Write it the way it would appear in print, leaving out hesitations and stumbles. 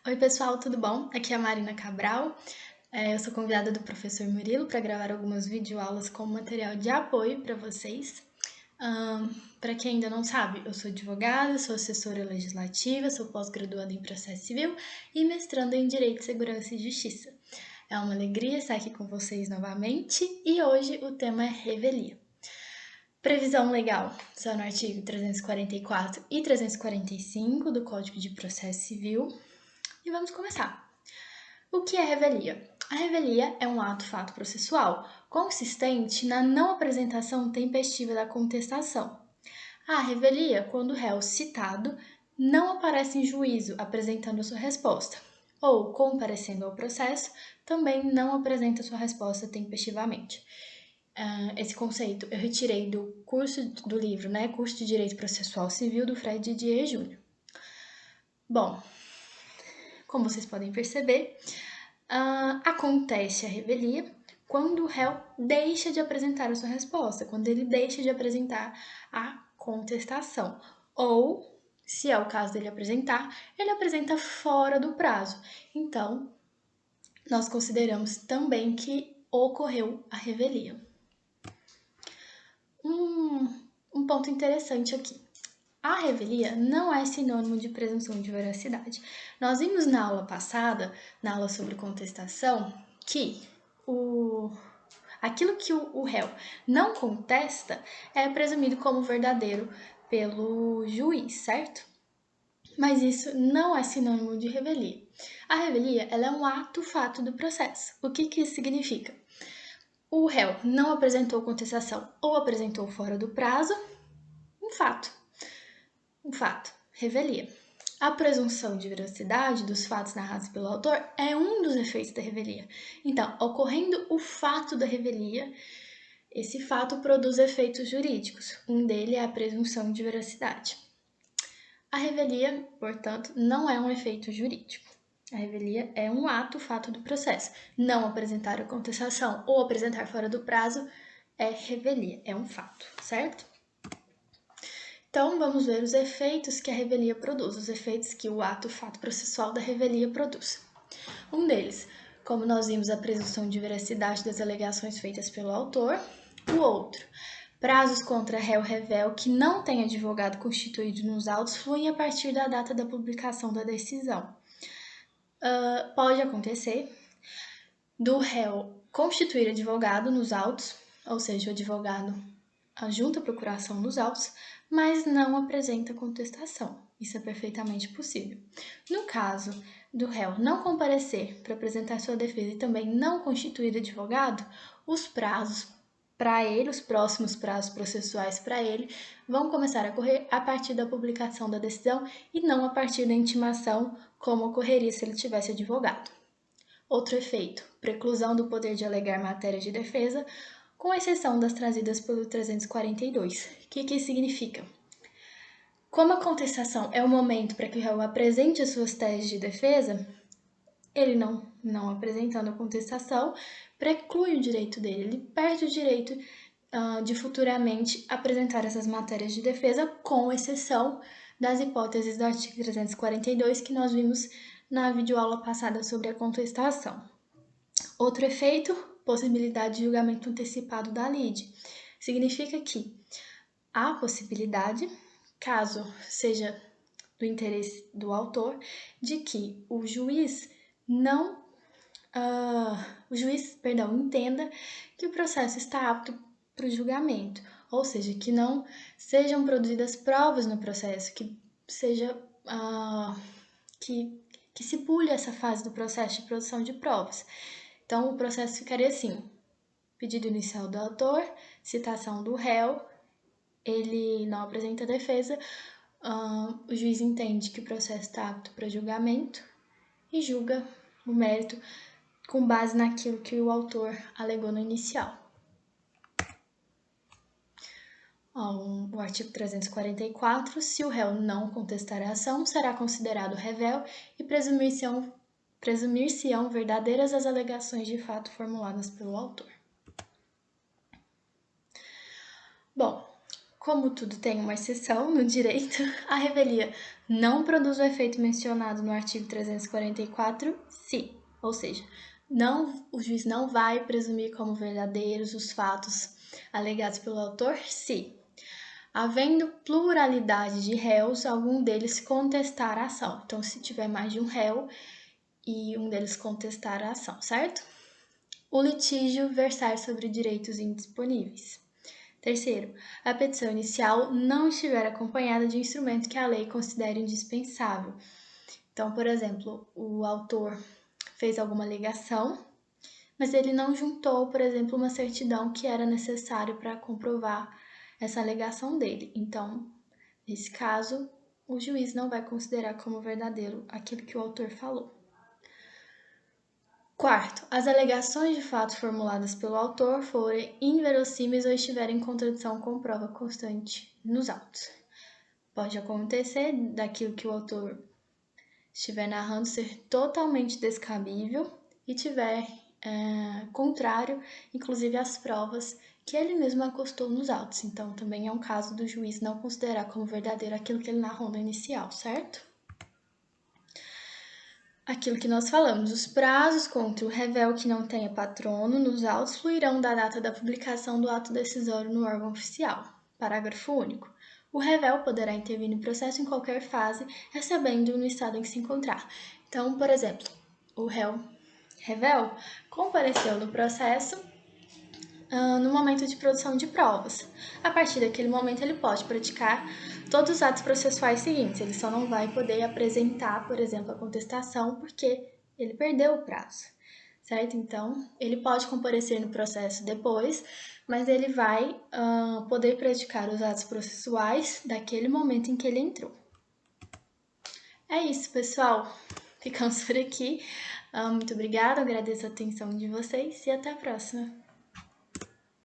Oi, pessoal, tudo bom? Aqui é a Marina Cabral. Eu sou convidada do professor Murilo para gravar algumas videoaulas como material de apoio para vocês. Para quem ainda não sabe, eu sou advogada, sou assessora legislativa, sou pós-graduada em processo civil e mestranda em Direito, Segurança e Justiça. É uma alegria estar aqui com vocês novamente e hoje o tema é revelia. Previsão legal está no artigo 344 e 345 do Código de Processo Civil. E vamos começar. O que é revelia? A revelia é um ato-fato processual consistente na não apresentação tempestiva da contestação. A revelia, quando o réu citado não aparece em juízo apresentando sua resposta, ou comparecendo ao processo, também não apresenta sua resposta tempestivamente. Esse conceito eu retirei do curso do livro, Curso de Direito Processual Civil, do Fred Didier Júnior. Bom, como vocês podem perceber, acontece a revelia quando o réu deixa de apresentar a sua resposta, quando ele deixa de apresentar a contestação. Ou, se é o caso dele apresentar, ele apresenta fora do prazo. Então, nós consideramos também que ocorreu a revelia. Um ponto interessante aqui. A revelia não é sinônimo de presunção de veracidade. Nós vimos na aula passada, na aula sobre contestação, que aquilo que o réu não contesta é presumido como verdadeiro pelo juiz, certo? Mas isso não é sinônimo de revelia. A revelia ela é um ato-fato do processo. O que isso significa? O réu não apresentou contestação ou apresentou fora do prazo, um fato. Um fato, revelia. A presunção de veracidade dos fatos narrados pelo autor é um dos efeitos da revelia. Então, ocorrendo o fato da revelia, esse fato produz efeitos jurídicos. Um deles é a presunção de veracidade. A revelia, portanto, não é um efeito jurídico. A revelia é um ato-fato do processo. Não apresentar a contestação ou apresentar fora do prazo é revelia, é um fato, certo? Então, vamos ver os efeitos que a revelia produz, os efeitos que o ato-fato processual da revelia produz. Um deles, como nós vimos, a presunção de veracidade das alegações feitas pelo autor. O outro, prazos contra réu revel que não tem advogado constituído nos autos fluem a partir da data da publicação da decisão. Pode acontecer do réu constituir advogado nos autos, ou seja, o advogado junta a procuração nos autos, mas não apresenta contestação. Isso é perfeitamente possível. No caso do réu não comparecer para apresentar sua defesa e também não constituir advogado, os prazos para ele, os próximos prazos processuais para ele, vão começar a correr a partir da publicação da decisão e não a partir da intimação, como ocorreria se ele tivesse advogado. Outro efeito, preclusão do poder de alegar matérias de defesa, com exceção das trazidas pelo 342. O que isso significa? Como a contestação é o momento para que o réu apresente as suas teses de defesa, ele não apresentando a contestação, preclui o direito dele, ele perde o direito de futuramente apresentar essas matérias de defesa, com exceção das hipóteses do artigo 342 que nós vimos na videoaula passada sobre a contestação. Outro efeito, possibilidade de julgamento antecipado da lide. Significa que há possibilidade, caso seja do interesse do autor, de que o juiz entenda que o processo está apto para o julgamento, ou seja, que não sejam produzidas provas no processo, que seja que se pule essa fase do processo de produção de provas. Então, o processo ficaria assim: pedido inicial do autor, citação do réu, ele não apresenta defesa, o juiz entende que o processo está apto para julgamento e julga o mérito com base naquilo que o autor alegou no inicial. O artigo 344, se o réu não contestar a ação, será considerado revel e presumir-se-ão verdadeiras as alegações de fato formuladas pelo autor. Bom, Como tudo tem uma exceção no direito, a revelia não produz o efeito mencionado no artigo 344, se, ou seja, o juiz não vai presumir como verdadeiros os fatos alegados pelo autor se, havendo pluralidade de réus, algum deles contestar a ação. Então, se tiver mais de um réu e um deles contestar a ação, certo? O litígio versar sobre direitos indisponíveis. Terceiro, a petição inicial não estiver acompanhada de instrumento que a lei considere indispensável. Então, por exemplo, o autor fez alguma alegação, mas ele não juntou, por exemplo, uma certidão que era necessário para comprovar essa alegação dele. Então, nesse caso, o juiz não vai considerar como verdadeiro aquilo que o autor falou. Quarto, as alegações de fato formuladas pelo autor forem inverossímeis ou estiverem em contradição com prova constante nos autos. Pode acontecer daquilo que o autor estiver narrando ser totalmente descabível e tiver contrário, inclusive às provas que ele mesmo acostou nos autos. Então, também é um caso do juiz não considerar como verdadeiro aquilo que ele narrou no inicial, certo? Aquilo que nós falamos, os prazos contra o revel que não tenha patrono nos autos fluirão da data da publicação do ato decisório no órgão oficial. Parágrafo único. O revel poderá intervir no processo em qualquer fase, recebendo no estado em que se encontrar. Então, por exemplo, o réu revel compareceu no processo no momento de produção de provas. A partir daquele momento, ele pode praticar todos os atos processuais seguintes. Ele só não vai poder apresentar, por exemplo, a contestação porque ele perdeu o prazo, certo? Então, ele pode comparecer no processo depois, mas ele vai poder praticar os atos processuais daquele momento em que ele entrou. É isso, pessoal. Ficamos por aqui. Muito obrigada, agradeço a atenção de vocês e até a próxima.